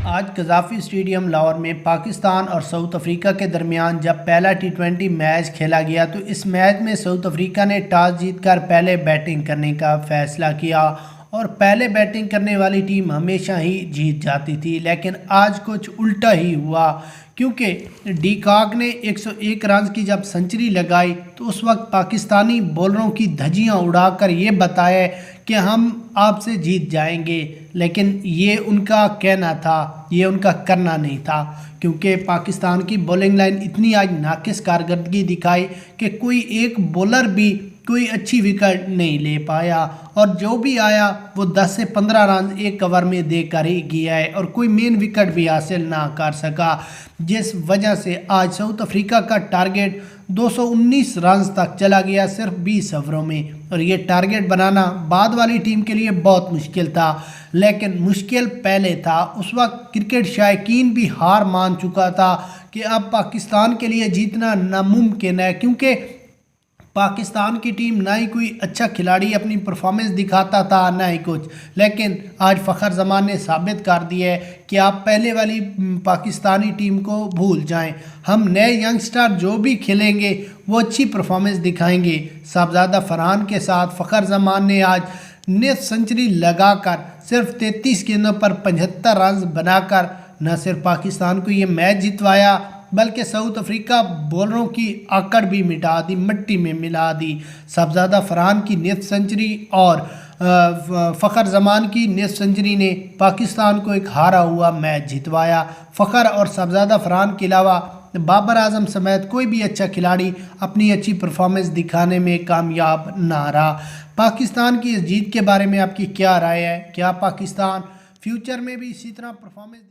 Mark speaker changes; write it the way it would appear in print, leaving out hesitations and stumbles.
Speaker 1: आज कज़ाफ़ी स्टेडियम लाहौर में पाकिस्तान और साउथ अफ्रीका के दरमियान जब पहला टी20 मैच खेला गया तो इस मैच में साउथ अफ्रीका ने टॉस जीतकर पहले बैटिंग करने का फैसला किया और पहले बैटिंग करने वाली टीम हमेशा ही जीत जाती थी। लेकिन आज कुछ उल्टा ही हुआ क्योंकि डी कॉक ने 101 रन की जब सेंचुरी लगाई तो उस वक्त पाकिस्तानी बॉलरों की धज्जियां उड़ाकर ये बताया कि हम आपसे जीत जाएंगे, लेकिन ये उनका कहना था, ये उनका करना नहीं था। क्योंकि पाकिस्तान की बॉलिंग लाइन इतनी आज नाकिस कारकर्दगी दिखाई कि कोई एक बॉलर भी कोई अच्छी विकेट नहीं ले पाया और जो भी आया वो 10 से 15 रन एक ओवर में देकर ही गया है और कोई मेन विकेट भी हासिल ना कर सका, जिस वजह से आज साउथ अफ्रीका का टारगेट 219 रन तक चला गया सिर्फ 20 ओवरों में। और ये टारगेट बनाना बाद वाली टीम के लिए बहुत मुश्किल था, लेकिन मुश्किल पहले था। उस वक्त क्रिकेट शायकीन भी हार मान चुका था कि अब पाकिस्तान के लिए जीतना नामुमकिन है, क्योंकि पाकिस्तान की टीम ना ही कोई अच्छा खिलाड़ी अपनी परफॉर्मेंस दिखाता था ना ही कुछ। लेकिन आज फ़खर जमान ने साबित कर दिया है कि आप पहले वाली पाकिस्तानी टीम को भूल जाएं। हम नए यंगस्टर जो भी खेलेंगे वो अच्छी परफॉर्मेंस दिखाएंगे। साहबजादा फरहान के साथ फ़खर जमान ने आज निस सेंचुरी लगाकर सिर्फ 33 गेंदों पर 75 रन बनाकर न सिर्फ पाकिस्तान को ये मैच जितवाया बल्कि साउथ अफ्रीका बॉलरों की आकड़ भी मिटा दी, मिट्टी में मिला दी। साहबजादा फरहान की निस सेंचुरी और फ़खर जमान की निस सेंचुरी ने पाकिस्तान को एक हारा हुआ मैच जितवाया। फ़खर और साहबजादा फरहान के अलावा बाबर आजम समेत कोई भी अच्छा खिलाड़ी अपनी अच्छी परफॉर्मेंस दिखाने में कामयाब ना रहा। पाकिस्तान की इस जीत के बारे में आपकी क्या राय है? क्या पाकिस्तान फ्यूचर में भी इसी तरह परफॉर्मेंस